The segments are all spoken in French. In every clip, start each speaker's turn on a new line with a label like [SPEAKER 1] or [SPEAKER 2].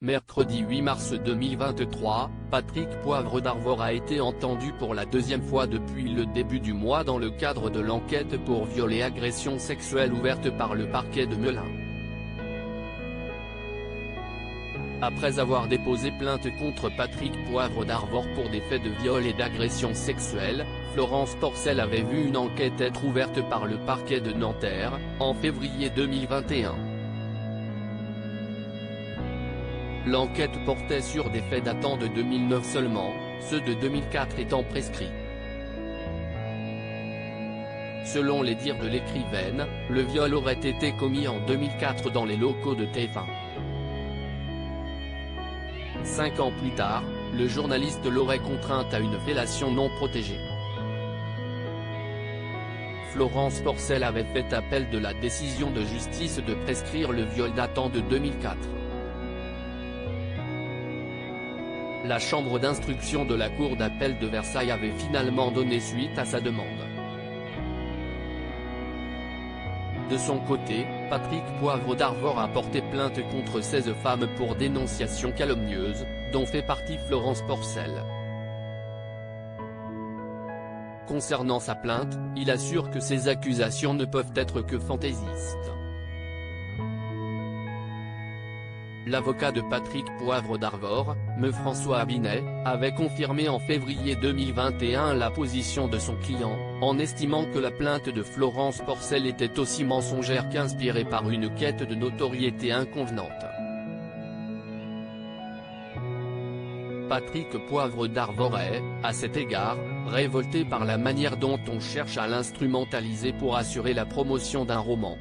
[SPEAKER 1] Mercredi 8 mars 2023, Patrick Poivre d'Arvor a été entendu pour la deuxième fois depuis le début du mois dans le cadre de l'enquête pour viol et agression sexuelle ouverte par le parquet de Melun. Après avoir déposé plainte contre Patrick Poivre d'Arvor pour des faits de viol et d'agression sexuelle, Florence Porcel avait vu une enquête être ouverte par le parquet de Nanterre, en février 2021. L'enquête portait sur des faits datant de 2009 seulement, ceux de 2004 étant prescrits. Selon les dires de l'écrivaine, le viol aurait été commis en 2004 dans les locaux de TF1. 5 ans plus tard, le journaliste l'aurait contrainte à une fellation non protégée. Florence Porcel avait fait appel de la décision de justice de prescrire le viol datant de 2004. La chambre d'instruction de la cour d'appel de Versailles avait finalement donné suite à sa demande. De son côté, Patrick Poivre d'Arvor a porté plainte contre 16 femmes pour dénonciation calomnieuse, dont fait partie Florence Porcel. Concernant sa plainte, il assure que ces accusations ne peuvent être que fantaisistes. L'avocat de Patrick Poivre d'Arvor, Me François Abinet, avait confirmé en février 2021 la position de son client, en estimant que la plainte de Florence Porcel était aussi mensongère qu'inspirée par une quête de notoriété inconvenante. Patrick Poivre d'Arvor est, à cet égard, révolté par la manière dont on cherche à l'instrumentaliser pour assurer la promotion d'un roman.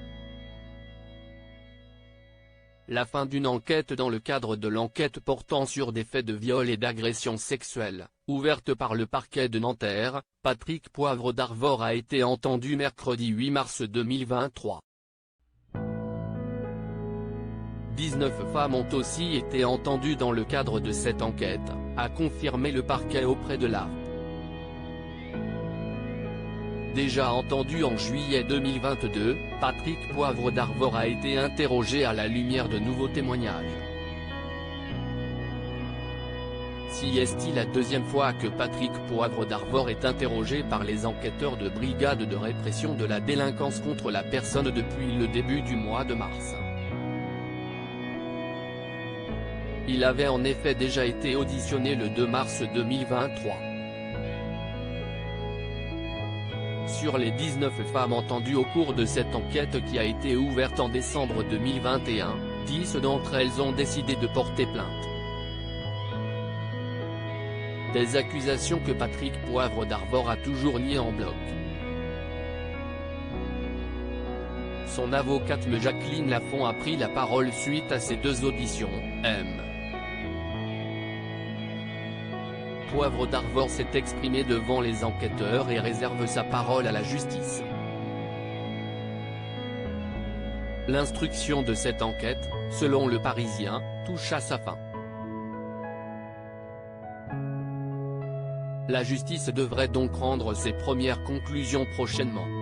[SPEAKER 1] La fin d'une enquête dans le cadre de l'enquête portant sur des faits de viol et d'agression sexuelle, ouverte par le parquet de Nanterre, Patrick Poivre d'Arvor a été entendu mercredi 8 mars 2023. 19 femmes ont aussi été entendues dans le cadre de cette enquête, a confirmé le parquet auprès de l'ARPE. Déjà entendu en juillet 2022, Patrick Poivre d'Arvor a été interrogé à la lumière de nouveaux témoignages. Si est-il la deuxième fois que Patrick Poivre d'Arvor est interrogé par les enquêteurs de brigade de répression de la délinquance contre la personne depuis le début du mois de mars. Il avait en effet déjà été auditionné le 2 mars 2023. Sur les 19 femmes entendues au cours de cette enquête qui a été ouverte en décembre 2021, 10 d'entre elles ont décidé de porter plainte. Des accusations que Patrick Poivre d'Arvor a toujours niées en bloc. Son avocate Jacqueline Lafont a pris la parole suite à ces deux auditions. Poivre d'Arvor s'est exprimé devant les enquêteurs et réserve sa parole à la justice. L'instruction de cette enquête, selon Le Parisien, touche à sa fin. La justice devrait donc rendre ses premières conclusions prochainement.